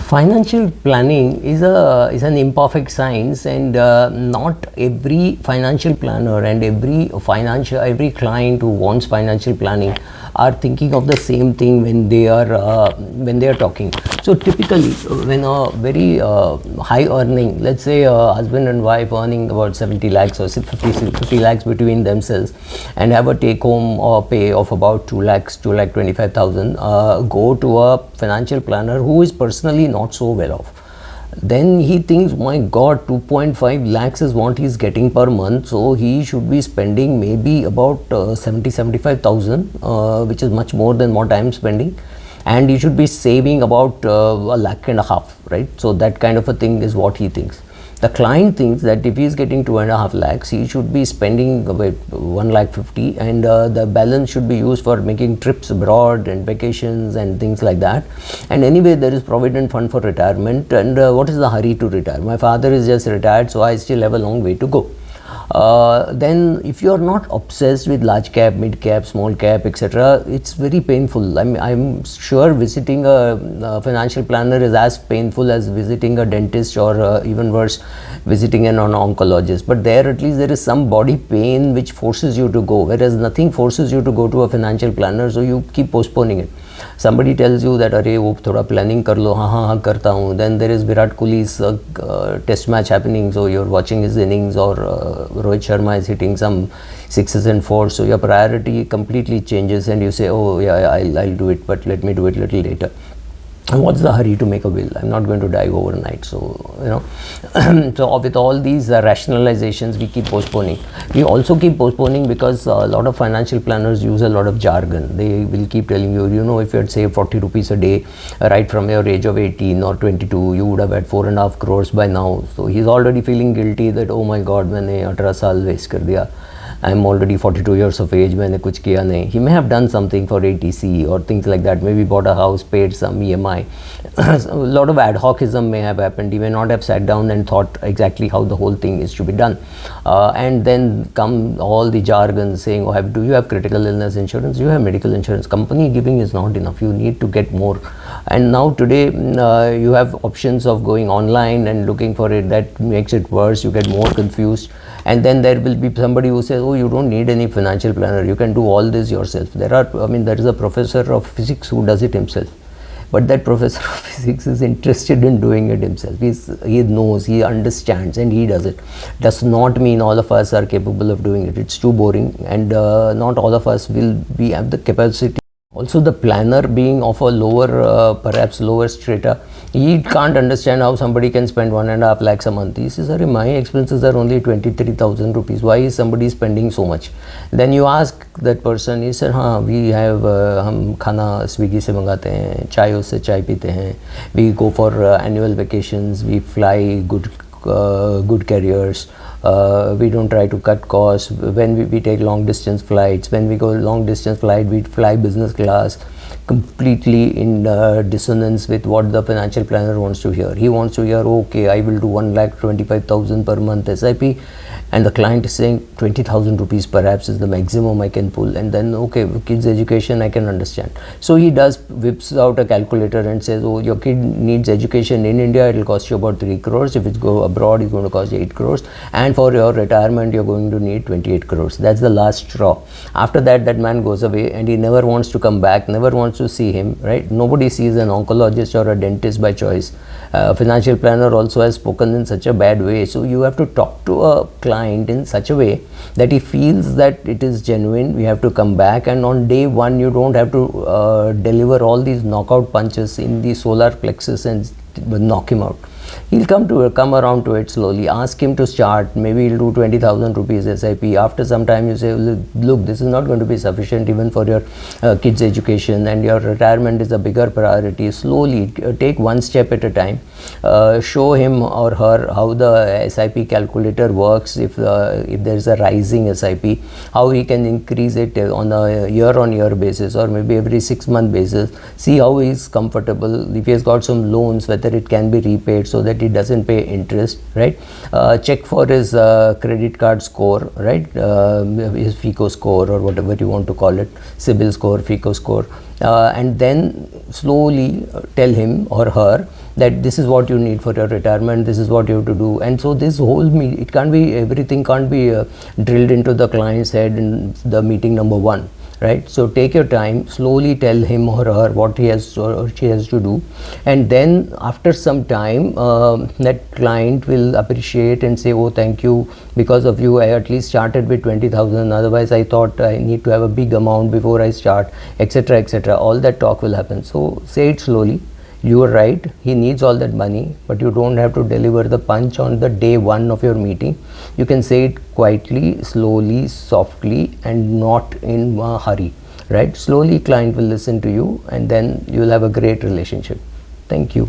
Financial planning is an imperfect science, and not every financial planner and every client who wants financial planning are thinking of the same thing when they are talking. So typically, when a very high earning, let's say a husband and wife earning about 70 lakhs or 50 lakhs between themselves, and have a take home or pay of about 2 lakhs, 2,25,000, go to a financial planner who is personally not so well off. Then he thinks, my God, 2.5 lakhs is what he's getting per month, so he should be spending maybe about 75,000, which is much more than what I'm spending, and he should be saving about a lakh and a half, right? So that kind of a thing is what he thinks. The client thinks that if he is getting 2.5 lakhs, he should be spending about 1,50,000, and the balance should be used for making trips abroad and vacations and things like that. And anyway, there is provident fund for retirement, and what is the hurry to retire? My father is just retired, so I still have a long way to go. Then if you are not obsessed with large cap, mid cap, small cap, etc., it's very painful. I'm sure visiting a financial planner is as painful as visiting a dentist, or even worse, visiting an oncologist. But there at least there is some body pain which forces you to go, whereas nothing forces you to go to a financial planner, so you keep postponing it. Somebody tells you that अरे वो थोड़ा planning कर लो, हाँ करता हूँ. Then there is Virat Kohli's test match happening, so you're watching his innings, or Rohit Sharma is hitting some 6s and 4s, so your priority completely changes, and you say, oh yeah, I'll do it, but let me do it a little later. And what's the hurry to make a will? I'm not going to die overnight. So, so with all these rationalizations, we keep postponing. We also keep postponing because a lot of financial planners use a lot of jargon. They will keep telling you, if you had saved 40 rupees a day right from your age of 18 or 22, you would have had 4.5 crores by now. So he's already feeling guilty that, oh my God, मैंने 18 साल waste कर दिया. I'm already 42 years of age, मैंने कुछ किया नहीं. He may have done something for ATC or things like that, maybe bought a house, paid some EMI. A lot of ad hocism may have happened. He may not have sat down and thought exactly how the whole thing is to be done. And then come all the jargon saying, oh, do you have critical illness insurance? You have medical insurance. Company giving is not enough. You need to get more. And now today you have options of going online and looking for it. That makes it worse. You get more confused. And then there will be somebody who says, oh, you don't need any financial planner. You can do all this yourself. There is a professor of physics who does it himself. But that professor of physics is interested in doing it himself. He knows, he understands, and he does it. Does not mean all of us are capable of doing it. It's too boring, and not all of us will have the capacity. Also, the planner being of a lower, perhaps lower strata, he can't understand how somebody can spend 1.5 lakhs a month. He says, my expenses are only 23,000 rupees. Why is somebody spending so much? Then you ask that person, he said, we have, हम खाना Swiggy से मंगाते हैं, चाय उससे चाय पीते हैं. We go for annual vacations, we fly good carriers. We don't try to cut costs. When we take long distance flights, when we go long distance flight, we fly business class, completely in dissonance with what the financial planner wants to hear. He wants to hear, okay, I will do 1,25,000 per month SIP, and the client is saying 20,000 rupees perhaps is the maximum I can pull, and then okay, kids education I can understand. So he whips out a calculator and says, oh, your kid needs education in India, it will cost you about 3 crores. If it's go abroad, it's going to cost you 8 crores, and for your retirement you're going to need 28 crores. That's the last straw. After that, that man goes away, and he never wants to come back, never wants to see him, right? Nobody sees an oncologist or a dentist by choice. Financial planner also has spoken in such a bad way. So you have to talk to a client in such a way that he feels that it is genuine. We have to come back, and on day one you don't have to deliver all these knockout punches in the solar plexus and knock him out. He'll come around to it slowly. Ask him to start. Maybe he'll do 20,000 rupees SIP. After some time, you say, look, this is not going to be sufficient even for your kids' education, and your retirement is a bigger priority. Slowly, take one step at a time. Show him or her how the SIP calculator works. If there is a rising SIP, how he can increase it on a year-on-year basis, or maybe every 6-month basis. See how he is comfortable. If he has got some loans, whether it can be repaid, so that he doesn't pay interest, right? Check for his credit card score, right? His FICO score, or whatever you want to call it, CIBIL score, FICO score, and then slowly tell him or her that this is what you need for your retirement, this is what you have to do. And so this whole it can't be, everything can't be drilled into the client's head in the meeting number one, right? So take your time, slowly tell him or her what he has or she has to do, and then after some time that client will appreciate and say, oh, thank you, because of you I at least started with 20,000, otherwise I thought I need to have a big amount before I start, etc., etc. All that talk will happen. So say it slowly. You are right, he needs all that money, but you don't have to deliver the punch on the day one of your meeting. You can say it quietly, slowly, softly, and not in a hurry, right? Slowly client will listen to you, and then you will have a great relationship. Thank you.